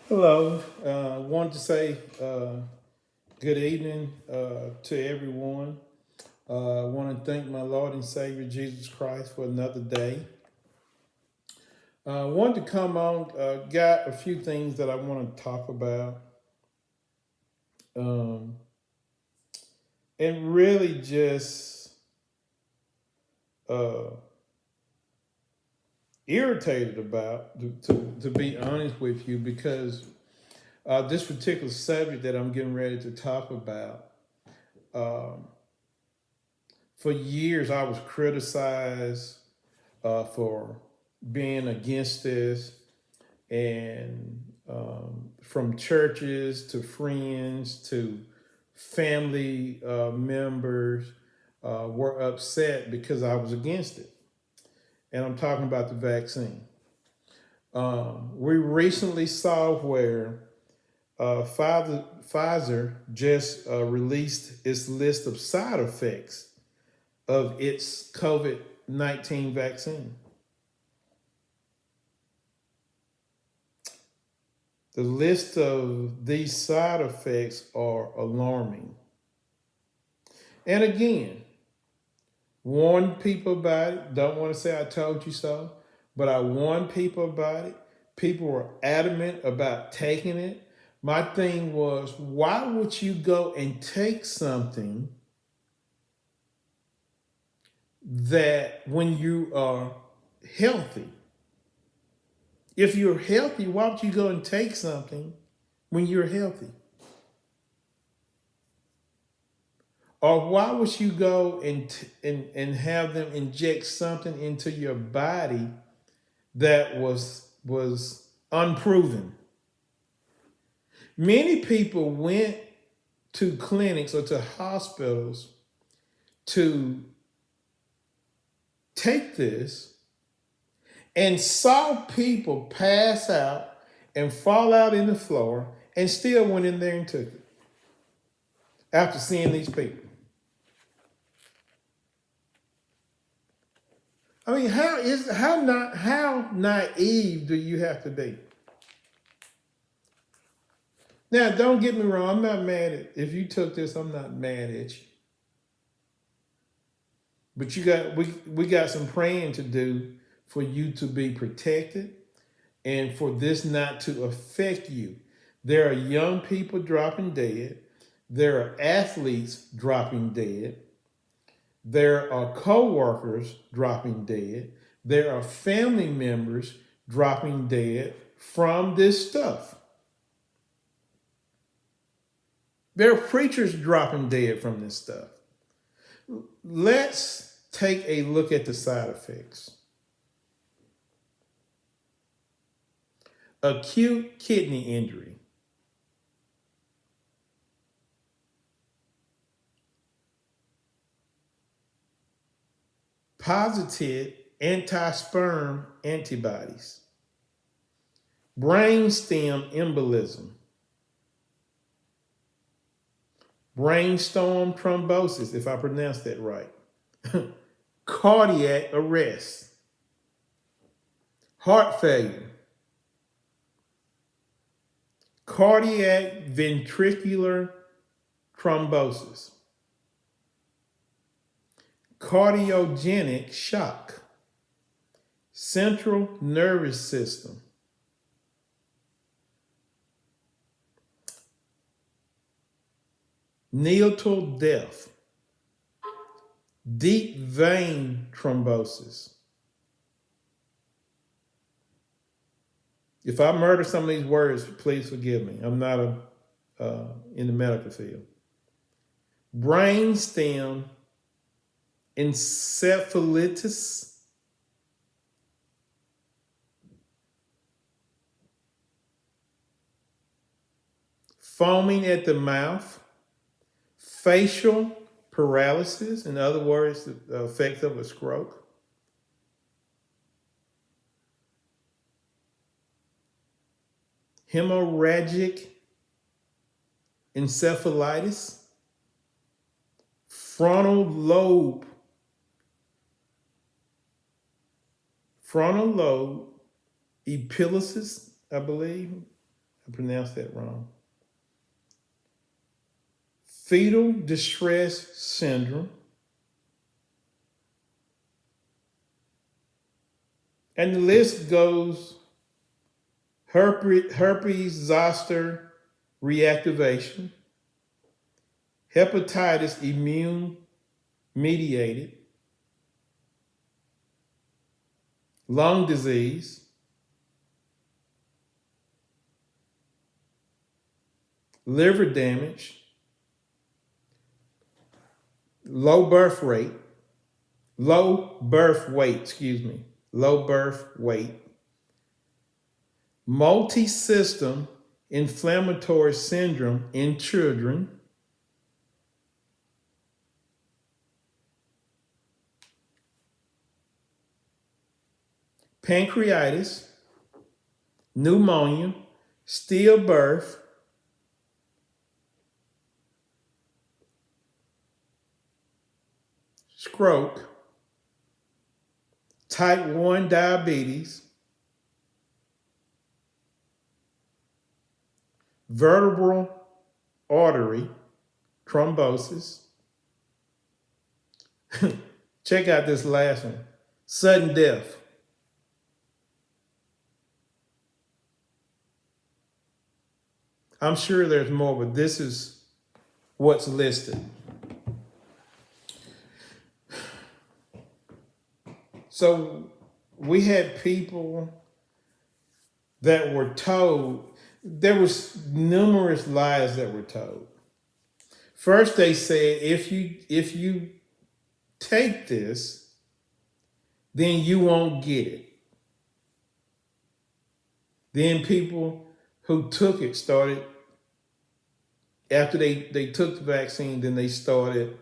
Hello. Wanted to say good evening to everyone. I want to thank my Lord and Savior Jesus Christ for another day. Wanted to come on. Got a few things that I want to talk about, um, and really just uh, irritated about. To be honest with you, because this particular subject that I'm getting ready to talk about. Um, for years, I was criticized for being against this, and from churches to friends to family members were upset because I was against it. And I'm talking about the vaccine. We recently saw where Pfizer just released its list of side effects of its COVID-19 vaccine. The list of these side effects are alarming. And again, warn people about it. Don't want to say I told you so, but I warned people about it. People were adamant about taking it. My thing was, why would you go and take something that when you are healthy? If you're healthy, why would you go and take something when you're healthy? Or why would you go and have them inject something into your body that was unproven? Many people went to clinics or to hospitals to take this and saw people pass out and fall out in the floor and still went in there and took it after seeing these people. I mean, how naive do you have to be? Now, don't get me wrong. I'm not mad at if you took this. I'm not mad at you. But we got some praying to do for you to be protected and for this not to affect you. There are young people dropping dead. There are athletes dropping dead. There are co-workers dropping dead. There are family members dropping dead from this stuff. There are preachers dropping dead from this stuff. Let's take a look at the side effects. Acute kidney injury. Positive anti-sperm antibodies. Brainstem embolism. Brainstorm thrombosis, if I pronounced that right. Cardiac arrest. Heart failure. Cardiac ventricular thrombosis. Cardiogenic shock. Central nervous system. Neonatal death. Deep vein thrombosis. If I murder some of these words, please forgive me. I'm not in the medical field. Brainstem encephalitis. Foaming at the mouth. Facial paralysis, in other words, the effects of a stroke. Hemorrhagic encephalitis. Frontal lobe epilepsy, I believe I pronounced that wrong. Fetal distress syndrome. And the list goes herpes zoster reactivation, hepatitis immune mediated, lung disease, liver damage, low birth weight, multi-system inflammatory syndrome in children, pancreatitis, pneumonia, stillbirth, stroke, type 1 diabetes, vertebral artery thrombosis. Check out this last one, sudden death. I'm sure there's more, but this is what's listed. So we had people that were told, there was numerous lies that were told. First, they said, if you take this, then you won't get it. Then people who took it started, after they took the vaccine, then they started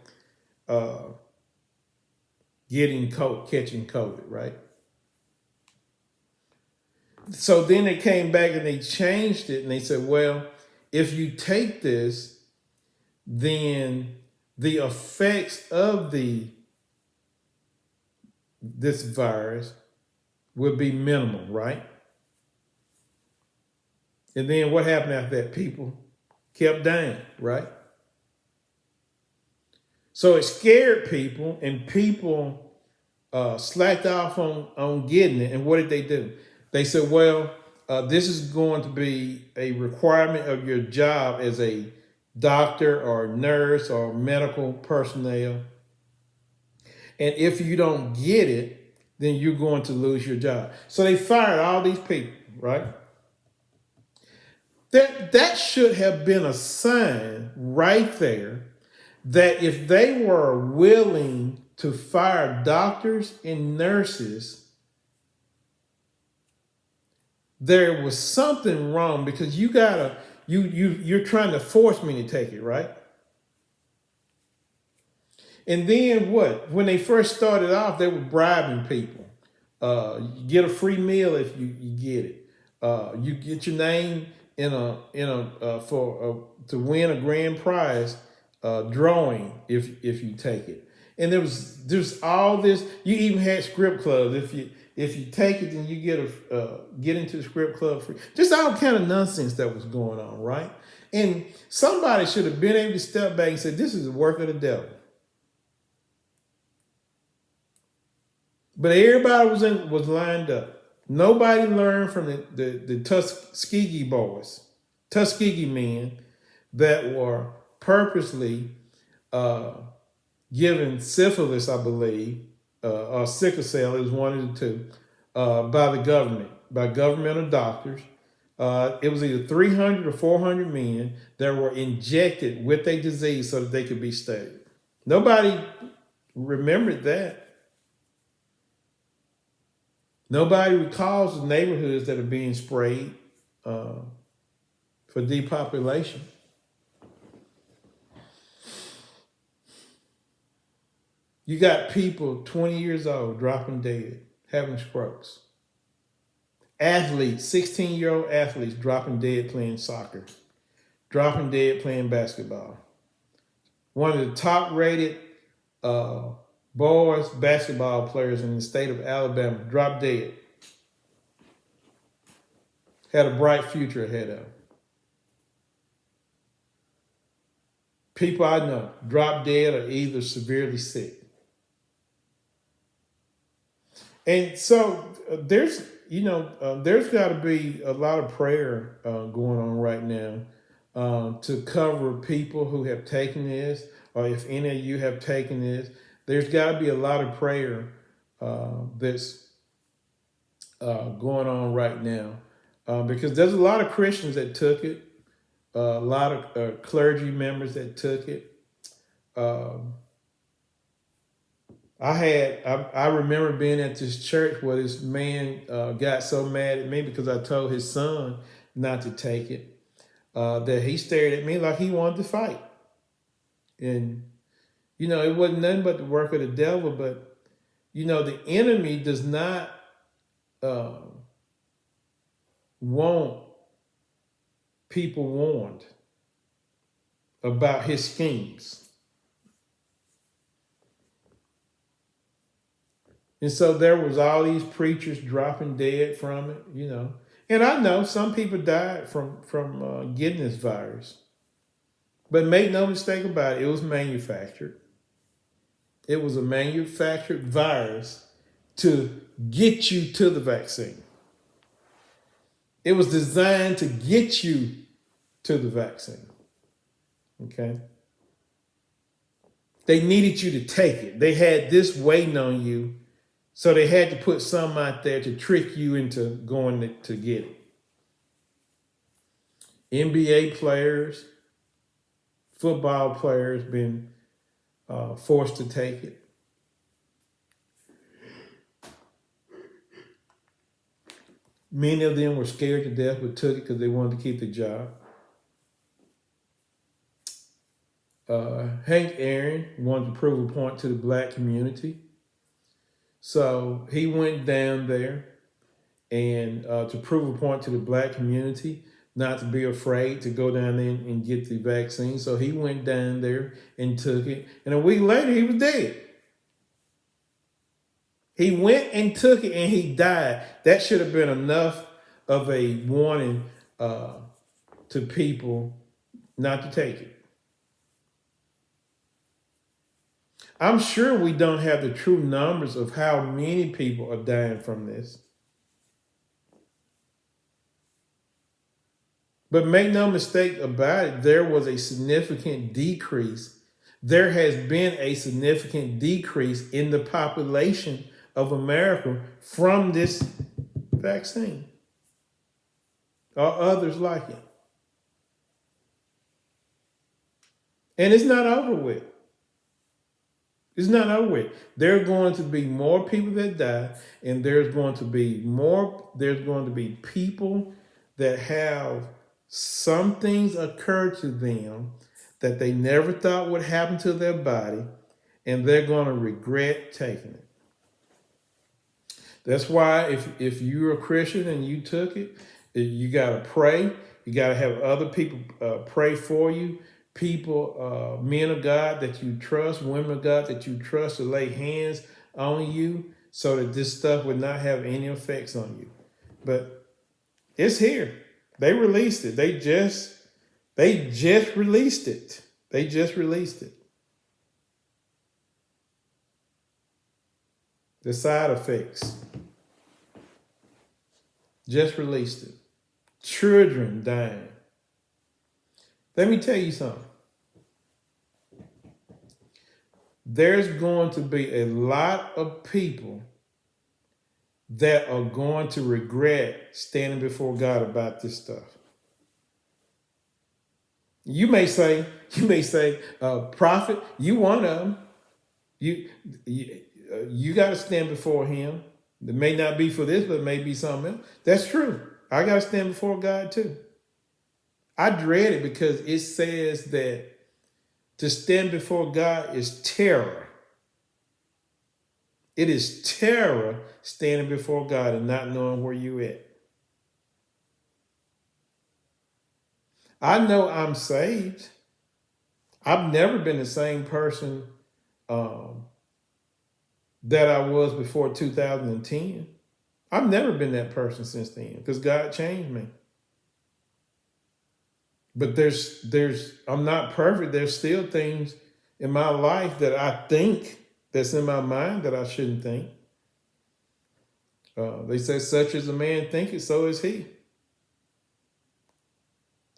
catching COVID, right? So then they came back and they changed it and they said, well, if you take this, then the effects of this virus would be minimal, right? And then what happened after that? People kept dying, right? So it scared people, and people slacked off on getting it. And what did they do? They said, well, this is going to be a requirement of your job as a doctor or nurse or medical personnel. And if you don't get it, then you're going to lose your job. So they fired all these people, right? That should have been a sign right there that if they were willing to fire doctors and nurses, there was something wrong, because you're trying to force me to take it, right? And then what? When they first started off, they were bribing people. You get a free meal if you get it. You get your name to win a grand prize drawing if you take it. And there's all this. You even had script clubs. If you take it, then you get into the script club free. Just all kind of nonsense that was going on, right? And somebody should have been able to step back and say, this is the work of the devil. But everybody was lined up. Nobody learned from the Tuskegee boys, Tuskegee men that were purposely given syphilis, I believe, or sickle cell, it was one of the two, by governmental doctors. It was either 300 or 400 men that were injected with a disease so that they could be studied. Nobody remembered that. Nobody recalls the neighborhoods that are being sprayed for depopulation. You got people 20 years old dropping dead, having strokes. Athletes, 16-year-old athletes dropping dead playing soccer, dropping dead playing basketball. One of the top-rated boys basketball players in the state of Alabama dropped dead. Had a bright future ahead of him. people I know drop dead or either severely sick. And so there's got to be a lot of prayer going on right now to cover people who have taken this, or if any of you have taken this. There's got to be a lot of prayer that's going on right now because there's a lot of Christians that took it, a lot of clergy members that took it. Um, I remember being at this church where this man got so mad at me because I told his son not to take it that he stared at me like he wanted to fight. And, it wasn't nothing but the work of the devil, but, the enemy does not want people warned about his schemes. And so there was all these preachers dropping dead from it, And I know some people died from getting this virus. But make no mistake about it, it was manufactured. It was a manufactured virus to get you to the vaccine. It was designed to get you to the vaccine. Okay? They needed you to take it. They had this waiting on you. So they had to put some out there to trick you into going to get it. NBA players, football players been forced to take it. Many of them were scared to death but took it because they wanted to keep the job. Hank Aaron wanted to prove a point to the black community. So he went down there and to prove a point to the black community, not to be afraid to go down there and get the vaccine. So he went down there and took it. And a week later, he was dead. He went and took it and he died. That should have been enough of a warning to people not to take it. I'm sure we don't have the true numbers of how many people are dying from this. But make no mistake about it, there was a significant decrease. There has been a significant decrease in the population of America from this vaccine or others like it. And it's not over with. It's not over with. There are going to be more people that die, and there's going to be people that have some things occur to them that they never thought would happen to their body, and they're going to regret taking it. That's why if you're a Christian and you took it, you got to pray. You got to have other people pray for you. People, men of God that you trust, women of God that you trust to lay hands on you so that this stuff would not have any effects on you. But it's here. They released it. They just released it. They just released it. The side effects. Just released it. Children dying. Let me tell you something. There's going to be a lot of people that are going to regret standing before God about this stuff. You may say, prophet, you one of them. You got to stand before him. It may not be for this, but it may be something else. That's true. I got to stand before God too. I dread it because it says that to stand before God is terror. It is terror standing before God and not knowing where you at. I know I'm saved. I've never been the same person that I was before 2010. I've never been that person since then because God changed me. But I'm not perfect. There's still things in my life that I think that's in my mind that I shouldn't think. They say, such as a man thinketh, so is he.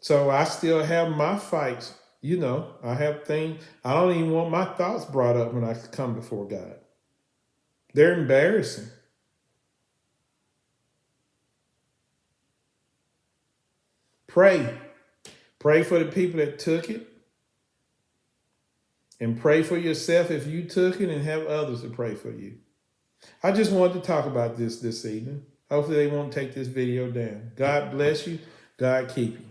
So I still have my fights. I have things. I don't even want my thoughts brought up when I come before God. They're embarrassing. Pray. Pray for the people that took it. And pray for yourself if you took it, and have others to pray for you. I just wanted to talk about this evening. Hopefully they won't take this video down. God bless you. God keep you.